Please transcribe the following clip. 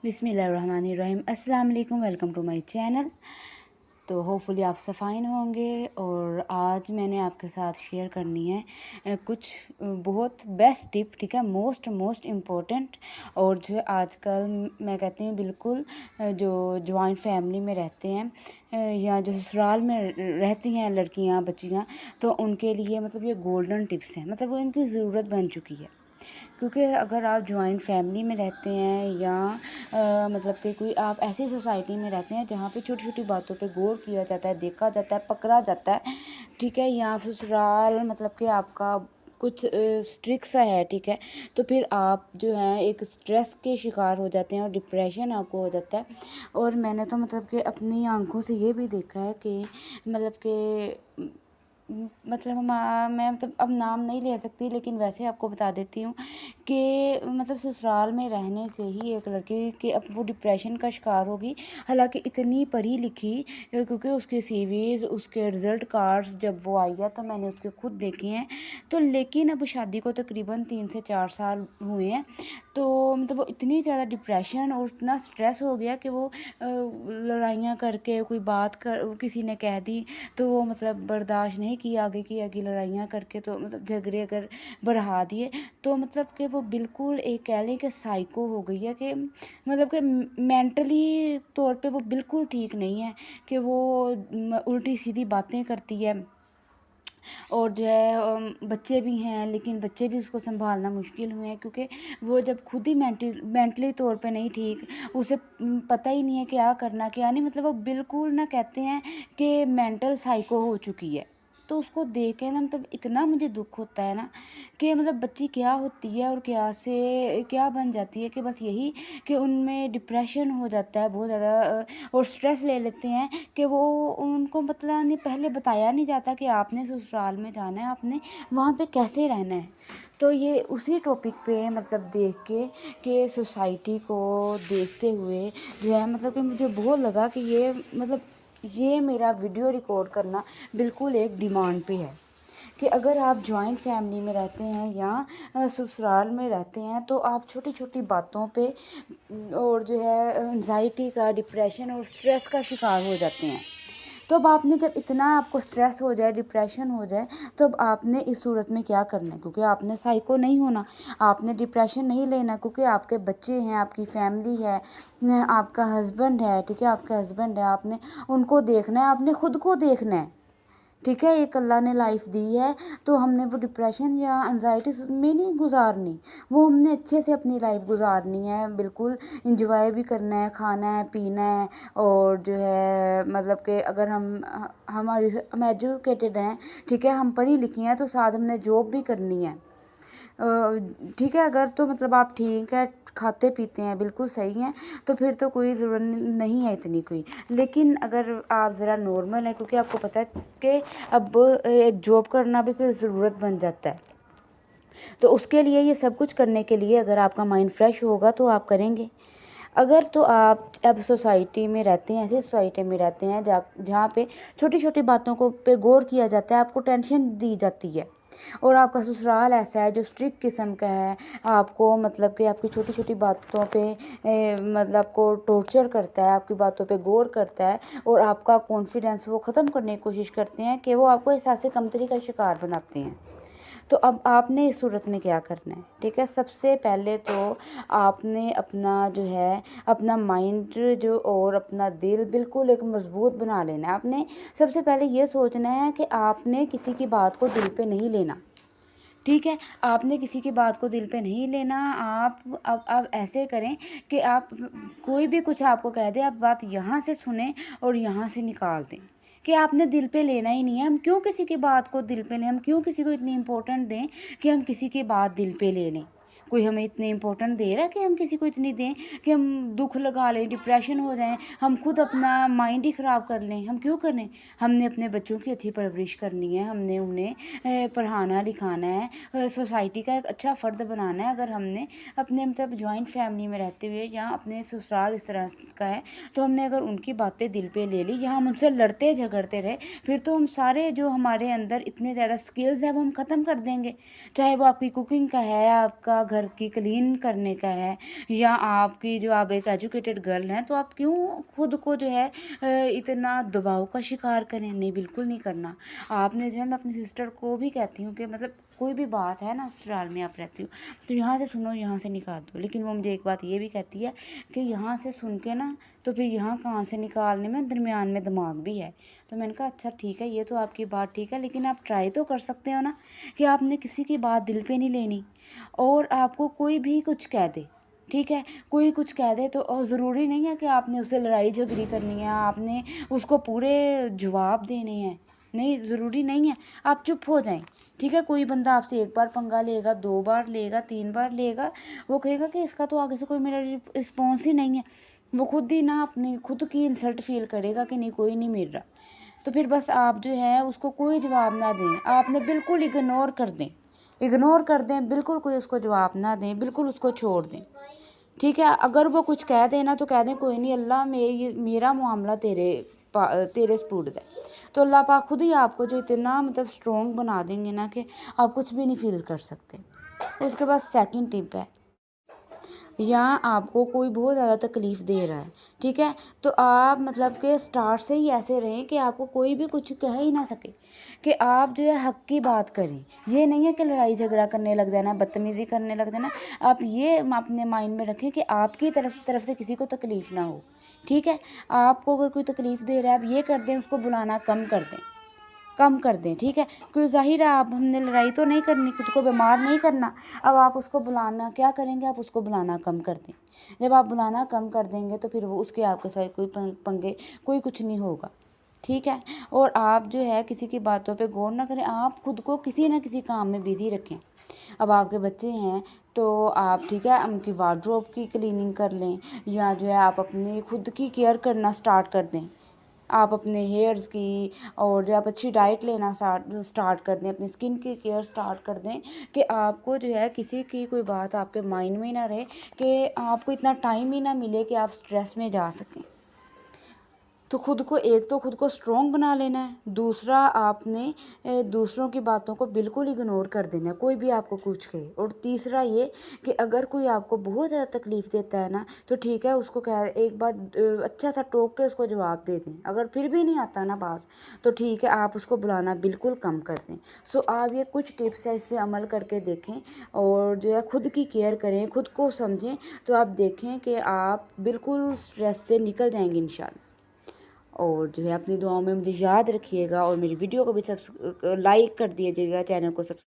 बिस्मिल्लाहिर्रहमानिर्रहीम। अस्सलाम वालेकुम, वेलकम टू माय चैनल। तो होपफुली आप सब फाइन होंगे। और आज मैंने आपके साथ शेयर करनी है कुछ बहुत बेस्ट टिप, ठीक है, मोस्ट इम्पोर्टेंट। और जो है आजकल मैं कहती हूँ बिल्कुल जो जॉइंट फैमिली में रहते हैं या जो ससुराल में रहती हैं लड़कियाँ बच्चियाँ, तो उनके लिए मतलब ये गोल्डन टिप्स हैं, मतलब वो इनकी ज़रूरत बन चुकी है। क्योंकि अगर आप जॉइंट फैमिली में रहते हैं या मतलब कि कोई आप ऐसी सोसाइटी में रहते हैं जहाँ पे छोटी छोटी बातों पे गौर किया जाता है, देखा जाता है, पकड़ा जाता है, ठीक है, या ससुराल मतलब कि आपका कुछ स्ट्रिक्ट सा है, ठीक है, तो फिर आप जो है एक स्ट्रेस के शिकार हो जाते हैं और डिप्रेशन आपको हो जाता है। और मैंने तो मतलब कि अपनी आंखों से ये भी देखा है कि मतलब कि मतलब मैं मतलब अब नाम नहीं ले सकती, लेकिन वैसे आपको बता देती हूँ कि मतलब ससुराल में रहने से ही एक लड़की के अब वो डिप्रेशन का शिकार होगी। हालांकि इतनी पढ़ी लिखी क्योंकि उसके सीवीज, उसके रिज़ल्ट कार्ड्स जब वो आई है तो मैंने उसके खुद देखे हैं। तो लेकिन अब शादी को तकरीबन 3 से 4 साल हुए हैं। तो मतलब वो इतनी ज़्यादा डिप्रेशन और इतना स्ट्रेस हो गया कि वो लड़ाइयाँ करके कोई बात कर किसी ने कह दी तो वो मतलब बर्दाश्त नहीं की, आगे की आगे लड़ाइयाँ करके तो मतलब झगड़े अगर बढ़ा दिए, तो मतलब कि वो बिल्कुल एक कह लें कि साइको हो गई है, कि मतलब कि मेंटली तौर पे वो बिल्कुल ठीक नहीं है, कि वो उल्टी सीधी बातें करती है। और जो है बच्चे भी हैं, लेकिन बच्चे भी उसको संभालना मुश्किल हुए हैं, क्योंकि वो जब खुद ही मेंटली तौर पे नहीं ठीक, उसे पता ही नहीं है क्या करना क्या नहीं, मतलब वो बिल्कुल ना कहते हैं कि मेंटल साइको हो चुकी है। तो उसको देख के ना मतलब इतना मुझे दुख होता है ना कि मतलब बच्ची क्या होती है और क्या से क्या बन जाती है, कि बस यही कि उनमें डिप्रेशन हो जाता है बहुत ज़्यादा और स्ट्रेस ले लेते हैं, कि वो उनको पता नहीं, पहले बताया नहीं जाता कि आपने ससुराल में जाना है, आपने वहाँ पे कैसे रहना है। तो ये उसी टॉपिक पे मतलब देख के कि सोसाइटी को देखते हुए जो है मतलब कि मुझे बहुत लगा कि ये मतलब ये मेरा वीडियो रिकॉर्ड करना बिल्कुल एक डिमांड पे है, कि अगर आप जॉइंट फैमिली में रहते हैं या ससुराल में रहते हैं तो आप छोटी छोटी बातों पे और जो है एंजाइटी का, डिप्रेशन और स्ट्रेस का शिकार हो जाते हैं। तो अब आपने जब इतना आपको स्ट्रेस हो जाए, डिप्रेशन हो जाए, तो अब आपने इस सूरत में क्या करना है, क्योंकि आपने साइको नहीं होना, आपने डिप्रेशन नहीं लेना, क्योंकि आपके बच्चे हैं, आपकी फैमिली है, आपका हस्बैंड है, ठीक है, आपके हस्बैंड है, आपने उनको देखना है, आपने खुद को देखना है, ठीक है। एक अल्लाह ने लाइफ दी है, तो हमने वो डिप्रेशन या एंजाइटी में नहीं गुजारनी, वो हमने अच्छे से अपनी लाइफ गुजारनी है, बिल्कुल इंजॉय भी करना है, खाना है, पीना है। और जो है मतलब कि अगर हम एजुकेटेड हैं, ठीक है, हम पढ़ी लिखी हैं, तो साथ हमने जॉब भी करनी है, ठीक है। अगर तो मतलब आप ठीक है, खाते पीते हैं, बिल्कुल सही हैं, तो फिर तो कोई ज़रूरत नहीं है इतनी कोई। लेकिन अगर आप ज़रा नॉर्मल हैं, क्योंकि आपको पता है कि अब एक जॉब करना भी फिर ज़रूरत बन जाता है, तो उसके लिए ये सब कुछ करने के लिए अगर आपका माइंड फ्रेश होगा तो आप करेंगे। अगर तो आप अब सोसाइटी में रहते हैं, ऐसी सोसाइटी में रहते हैं जहाँ पे छोटी छोटी बातों को पे गौर किया जाता है, आपको टेंशन दी जाती है, और आपका ससुराल ऐसा है जो स्ट्रिक्ट किस्म का है, आपको मतलब कि आपकी छोटी छोटी बातों पे मतलब आपको टॉर्चर करता है, आपकी बातों पे गौर करता है, और आपका कॉन्फिडेंस वो ख़त्म करने की कोशिश करते हैं, कि वो आपको एहसास कमतरी का शिकार बनाते हैं। तो अब आपने इस सूरत में क्या करना है, ठीक है। सबसे पहले तो आपने अपना जो है अपना माइंड जो और अपना दिल बिल्कुल एक मज़बूत बना लेना है। आपने सबसे पहले ये सोचना है कि आपने किसी की बात को दिल पे नहीं लेना, ठीक है। आपने किसी की बात को दिल पे नहीं लेना। अब ऐसे करें कि आप कोई भी कुछ आपको कह दे, आप बात यहाँ से सुने और यहाँ से निकाल दें, कि आपने दिल पे लेना ही नहीं है। हम क्यों किसी की बात को दिल पे लें, हम क्यों किसी को इतनी इम्पोर्टेंट दें कि हम किसी की बात दिल पे ले लें। कोई हमें इतनी इम्पोर्टेंट दे रहा है कि हम किसी को इतनी दें कि हम दुख लगा लें, डिप्रेशन हो जाएं, हम खुद अपना माइंड ही ख़राब कर लें। हम क्यों करें? हमने अपने बच्चों की अच्छी परवरिश करनी है, हमने उन्हें पढ़ाना लिखाना है, सोसाइटी का एक अच्छा फ़र्द बनाना है। अगर हमने अपने मतलब जॉइंट फैमिली में रहते हुए या अपने ससुराल इस तरह का है, तो हमने अगर उनकी बातें दिल पे ले ली या हम उनसे लड़ते झगड़ते रहे, फिर तो हम सारे जो हमारे अंदर इतने ज़्यादा स्किल्स हैं वो हम ख़त्म कर देंगे। चाहे वो आपकी कुकिंग का है, आपका घर घर की क्लीन करने का है, या आपकी जो आप एक एजुकेटेड गर्ल हैं, तो आप क्यों खुद को जो है इतना दबाव का शिकार करें? नहीं, बिल्कुल नहीं करना। आपने जो है, मैं अपनी सिस्टर को भी कहती हूँ कि मतलब कोई भी बात है ना, ससुराल में आप रहती हो तो यहाँ से सुनो, यहाँ से निकाल दो, लेकिन वो मुझे एक बात ये भी कहती है कि यहाँ से सुन के ना तो फिर यहाँ कान से निकालने में दरमियान में दिमाग भी है। तो मैंने कहा अच्छा ठीक है, ये तो आपकी बात ठीक है, लेकिन आप ट्राई तो कर सकते हो ना कि आपने किसी की बात दिल पे नहीं लेनी। और आपको कोई भी कुछ कह दे, ठीक है, कोई कुछ कह दे तो और ज़रूरी नहीं है कि आपने उससे लड़ाई झगड़ी करनी है, आपने उसको पूरे जवाब देने हैं, नहीं, ज़रूरी नहीं है। आप चुप हो जाएं, ठीक है। कोई बंदा आपसे एक बार पंगा लेगा, 2 बार लेगा, 3 बार लेगा, वो कहेगा कि इसका तो आगे से कोई मेरा रिस्पॉन्स ही नहीं है, वो खुद ही ना अपनी खुद की इंसल्ट फील करेगा कि नहीं, कोई नहीं मिल रहा। तो फिर बस आप जो है उसको कोई जवाब ना दें, आपने बिल्कुल इग्नोर कर दें, इग्नोर कर दें, बिल्कुल कोई उसको जवाब ना दें, बिल्कुल उसको छोड़ दें, ठीक है। अगर वो कुछ कह देना तो कह दें कोई नहीं, अल्लाह मेरा मामला तेरे स्पुर्द है। तो अल्लाह पाक खुद ही आपको जो इतना मतलब स्ट्रॉन्ग बना देंगे ना कि आप कुछ भी नहीं फील कर सकते। उसके बाद सेकंड टिप है, या आपको कोई बहुत ज़्यादा तकलीफ़ दे रहा है, ठीक है, तो आप मतलब कि स्टार्ट से ही ऐसे रहें कि आपको कोई भी कुछ कह ही ना सके, कि आप जो है हक की बात करें। ये नहीं है कि लड़ाई झगड़ा करने लग जाना, बदतमीज़ी करने लग जाना। आप ये अपने माइंड में रखें कि आपकी तरफ से किसी को तकलीफ़ ना हो, ठीक है। आपको अगर कोई तकलीफ़ दे रहा है, आप ये कर दें, उसको बुलाना कम कर दें, ठीक है। क्योंकि ज़ाहिर है आप हमने लड़ाई तो नहीं करनी, खुद को बीमार नहीं करना। अब आप उसको बुलाना क्या करेंगे, आप उसको बुलाना कम कर दें। जब आप बुलाना कम कर देंगे तो फिर वो उसके आपके साथ कोई पंगे, कोई कुछ नहीं होगा, ठीक है। और आप जो है किसी की बातों पे गौर ना करें, आप खुद को किसी ना किसी काम में बिज़ी रखें। अब आपके बच्चे हैं तो आप, ठीक है, उनकी वार्डरोब की क्लीनिंग कर लें, या जो है आप अपनी खुद की केयर करना स्टार्ट कर दें। आप अपने हेयर्स की और जो आप अच्छी डाइट लेना स्टार्ट कर दें, अपनी स्किन की केयर स्टार्ट कर दें, कि आपको जो है किसी की कोई बात आपके माइंड में ना रहे, कि आपको इतना टाइम ही ना मिले कि आप स्ट्रेस में जा सकें। तो खुद को, एक तो खुद को स्ट्रॉन्ग बना लेना है, दूसरा आपने दूसरों की बातों को बिल्कुल इग्नोर कर देना है, कोई भी आपको कुछ कहे। और तीसरा ये कि अगर कोई आपको बहुत ज़्यादा तकलीफ़ देता है ना, तो ठीक है, उसको एक बार अच्छा सा टोक के उसको जवाब दे दें। अगर फिर भी नहीं आता ना बात, तो ठीक है, आप उसको बुलाना बिल्कुल कम कर दें। सो आप ये कुछ टिप्स है, इस पर अमल करके देखें और जो है खुद की केयर करें, खुद को समझें, तो आप देखें कि आप बिल्कुल स्ट्रेस से निकल जाएंगे इंशाल्लाह। और जो है अपनी दुआओं में मुझे याद रखिएगा, और मेरी वीडियो को भी लाइक कर दीजिएगा, चैनल को सब्सक्राइब